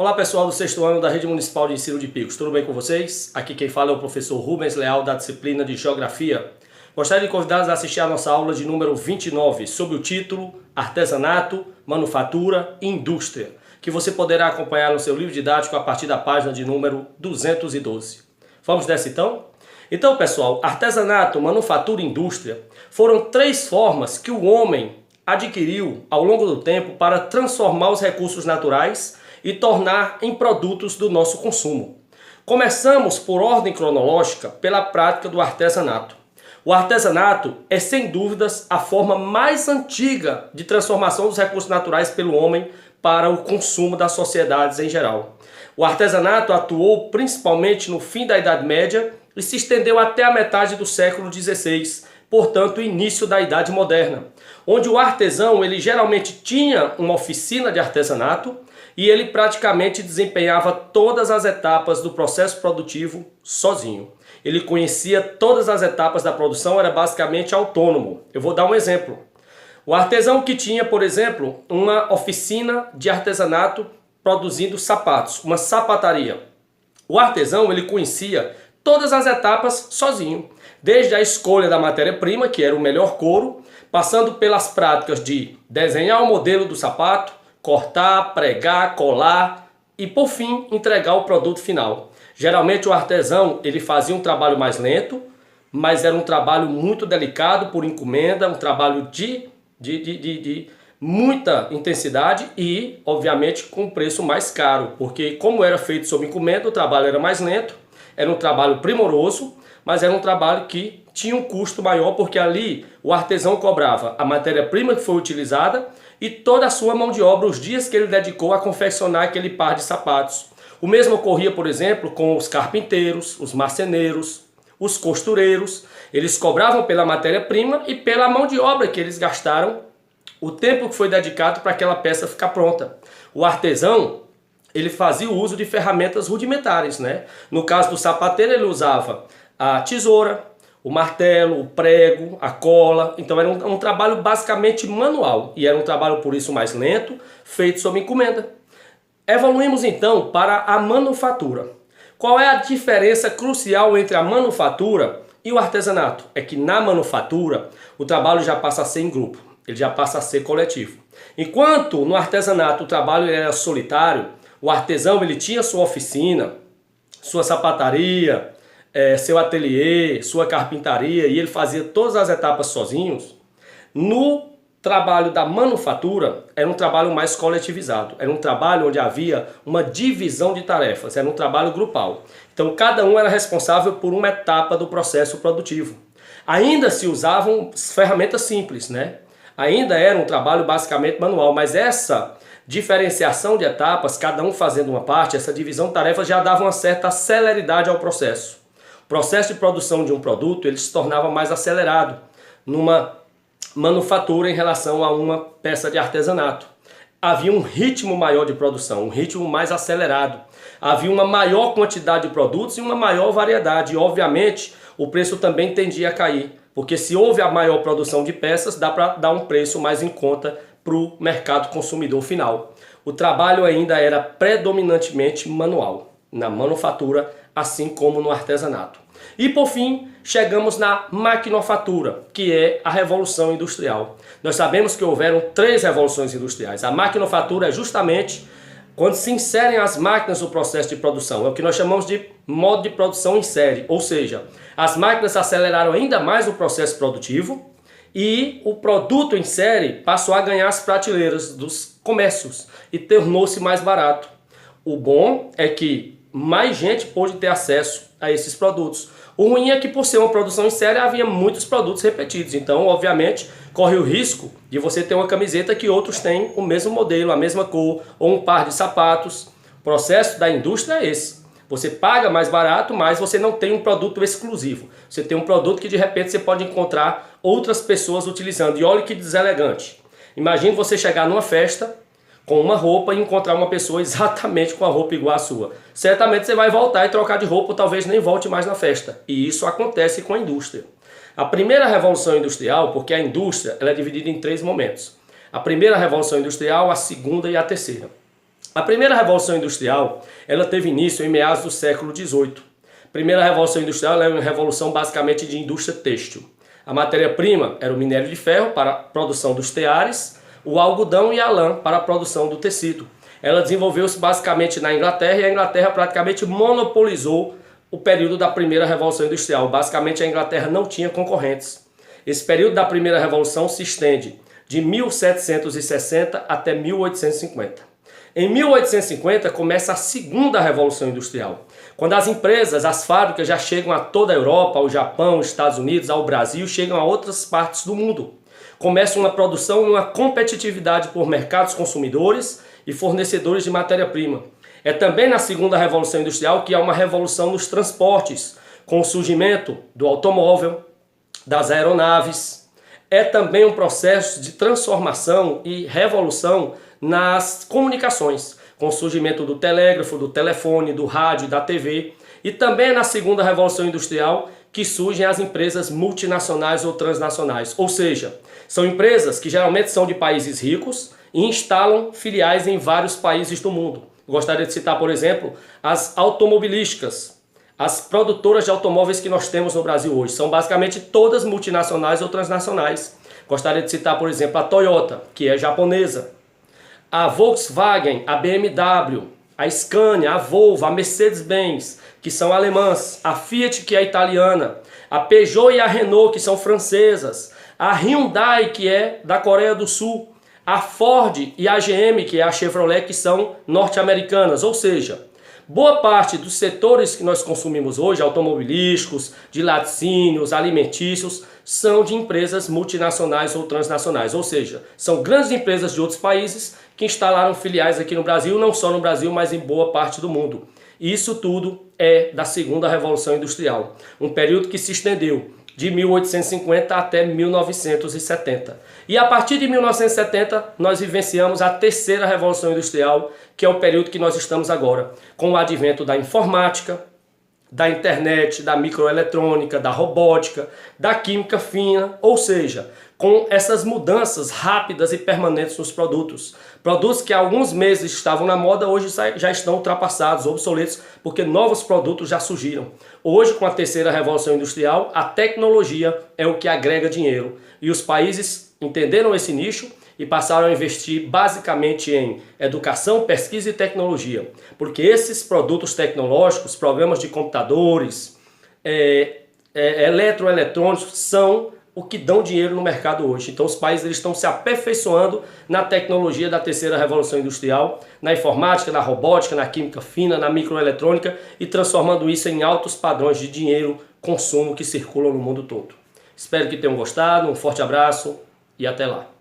Olá pessoal do sexto ano da Rede Municipal de Ensino de Picos, tudo bem com vocês? Aqui quem fala é o professor Rubens Leal da disciplina de Geografia. Gostaria de convidá-los a assistir a nossa aula de número 29 sob o título Artesanato, Manufatura e Indústria, que você poderá acompanhar no seu livro didático a partir da página de número 212. Vamos nessa então? Então pessoal, artesanato, manufatura e indústria foram três formas que o homem adquiriu ao longo do tempo para transformar os recursos naturais e tornar em produtos do nosso consumo. Começamos por ordem cronológica pela prática do artesanato. O artesanato é sem dúvidas a forma mais antiga de transformação dos recursos naturais pelo homem para o consumo das sociedades em geral. O artesanato atuou principalmente no fim da Idade Média e se estendeu até a metade do século XVI, portanto o início da Idade Moderna, onde o artesão ele geralmente tinha uma oficina de artesanato e ele praticamente desempenhava todas as etapas do processo produtivo sozinho. Ele conhecia todas as etapas da produção, era basicamente autônomo. Eu vou dar um exemplo. O artesão que tinha, por exemplo, uma oficina de artesanato produzindo sapatos, uma sapataria. O artesão ele conhecia todas as etapas sozinho, desde a escolha da matéria-prima, que era o melhor couro, passando pelas práticas de desenhar o modelo do sapato, cortar, pregar, colar e, por fim, entregar o produto final. Geralmente o artesão ele fazia um trabalho mais lento, mas era um trabalho muito delicado por encomenda, um trabalho de muita intensidade e, obviamente, com um preço mais caro, porque como era feito sob encomenda, o trabalho era mais lento, era um trabalho primoroso, mas era um trabalho que tinha um custo maior, porque ali o artesão cobrava a matéria-prima que foi utilizada e toda a sua mão de obra, os dias que ele dedicou a confeccionar aquele par de sapatos. O mesmo ocorria, por exemplo, com os carpinteiros, os marceneiros, os costureiros. Eles cobravam pela matéria-prima e pela mão de obra que eles gastaram, o tempo que foi dedicado para aquela peça ficar pronta. O artesão, ele fazia o uso de ferramentas rudimentares, né? No caso do sapateiro, ele usava a tesoura, o martelo, o prego, a cola. Então era um trabalho basicamente manual e era um trabalho por isso mais lento, feito sob encomenda. Evoluímos então para a manufatura. Qual é a diferença crucial entre a manufatura e o artesanato? É que na manufatura o trabalho já passa a ser em grupo, ele já passa a ser coletivo. Enquanto no artesanato o trabalho era solitário, o artesão ele tinha sua oficina, sua sapataria, seu ateliê, sua carpintaria, e ele fazia todas as etapas sozinhos. No trabalho da manufatura era um trabalho mais coletivizado, era um trabalho onde havia uma divisão de tarefas, era um trabalho grupal. Então cada um era responsável por uma etapa do processo produtivo. Ainda se usavam ferramentas simples, né? Ainda era um trabalho basicamente manual, mas essa diferenciação de etapas, cada um fazendo uma parte, essa divisão de tarefas já dava uma certa celeridade ao processo. O processo de produção de um produto ele se tornava mais acelerado numa manufatura em relação a uma peça de artesanato. Havia um ritmo maior de produção, um ritmo mais acelerado. Havia uma maior quantidade de produtos e uma maior variedade. E, obviamente, o preço também tendia a cair, porque se houve a maior produção de peças, dá para dar um preço mais em conta para o mercado consumidor final. O trabalho ainda era predominantemente manual, na manufatura, assim como no artesanato. E por fim, chegamos na maquinofatura, que é a Revolução Industrial. Nós sabemos que houveram três revoluções industriais. A maquinofatura é justamente quando se inserem as máquinas no processo de produção. É o que nós chamamos de modo de produção em série, ou seja, as máquinas aceleraram ainda mais o processo produtivo e o produto em série passou a ganhar as prateleiras dos comércios e tornou-se mais barato. O bom é que mais gente pôde ter acesso a esses produtos. O ruim é que por ser uma produção em série havia muitos produtos repetidos, então obviamente corre o risco de você ter uma camiseta que outros têm o mesmo modelo, a mesma cor, ou um par de sapatos. O processo da indústria é esse. Você paga mais barato, mas você não tem um produto exclusivo. Você tem um produto que de repente você pode encontrar outras pessoas utilizando. E olha que deselegante. Imagine você chegar numa festa com uma roupa e encontrar uma pessoa exatamente com a roupa igual à sua. Certamente você vai voltar e trocar de roupa, ou talvez nem volte mais na festa. E isso acontece com a indústria. A primeira revolução industrial, porque a indústria ela é dividida em três momentos. A primeira revolução industrial, a segunda e a terceira. A primeira Revolução Industrial, ela teve início em meados do século XVIII. A primeira Revolução Industrial é uma revolução basicamente de indústria têxtil. A matéria-prima era o minério de ferro para a produção dos teares, o algodão e a lã para a produção do tecido. Ela desenvolveu-se basicamente na Inglaterra e a Inglaterra praticamente monopolizou o período da primeira Revolução Industrial. Basicamente a Inglaterra não tinha concorrentes. Esse período da primeira Revolução se estende de 1760 até 1850. Em 1850 começa a segunda Revolução Industrial, quando as empresas, as fábricas já chegam a toda a Europa, ao Japão, aos Estados Unidos, ao Brasil, chegam a outras partes do mundo. Começa uma produção e uma competitividade por mercados consumidores e fornecedores de matéria-prima. É também na segunda Revolução Industrial que há uma revolução nos transportes, com o surgimento do automóvel, das aeronaves. É também um processo de transformação e revolução nas comunicações, com o surgimento do telégrafo, do telefone, do rádio, da TV. E também é na segunda Revolução Industrial que surgem as empresas multinacionais ou transnacionais. Ou seja, são empresas que geralmente são de países ricos e instalam filiais em vários países do mundo. Gostaria de citar, por exemplo, as automobilísticas, as produtoras de automóveis que nós temos no Brasil hoje. São basicamente todas multinacionais ou transnacionais. Gostaria de citar, por exemplo, a Toyota, que é japonesa, a Volkswagen, a BMW, a Scania, a Volvo, a Mercedes-Benz, que são alemãs, a Fiat, que é italiana, a Peugeot e a Renault, que são francesas, a Hyundai, que é da Coreia do Sul, a Ford e a GM, que é a Chevrolet, que são norte-americanas. Ou seja, boa parte dos setores que nós consumimos hoje, automobilísticos, de laticínios, alimentícios, são de empresas multinacionais ou transnacionais. Ou seja, são grandes empresas de outros países que instalaram filiais aqui no Brasil, não só no Brasil, mas em boa parte do mundo. E isso tudo é da segunda Revolução Industrial, um período que se estendeu de 1850 até 1970. E a partir de 1970 nós vivenciamos a terceira Revolução Industrial, que é o período que nós estamos agora, com o advento da informática, da internet, da microeletrônica, da robótica, da química fina, ou seja, com essas mudanças rápidas e permanentes nos produtos. Produtos que há alguns meses estavam na moda, hoje já estão ultrapassados, obsoletos, porque novos produtos já surgiram. Hoje, com a terceira Revolução Industrial, a tecnologia é o que agrega dinheiro. E os países entenderam esse nicho e passaram a investir basicamente em educação, pesquisa e tecnologia. Porque esses produtos tecnológicos, programas de computadores, eletroeletrônicos, são o que dão dinheiro no mercado hoje. Então os países estão se aperfeiçoando na tecnologia da terceira Revolução Industrial, na informática, na robótica, na química fina, na microeletrônica e transformando isso em altos padrões de dinheiro, consumo que circulam no mundo todo. Espero que tenham gostado, um forte abraço e até lá.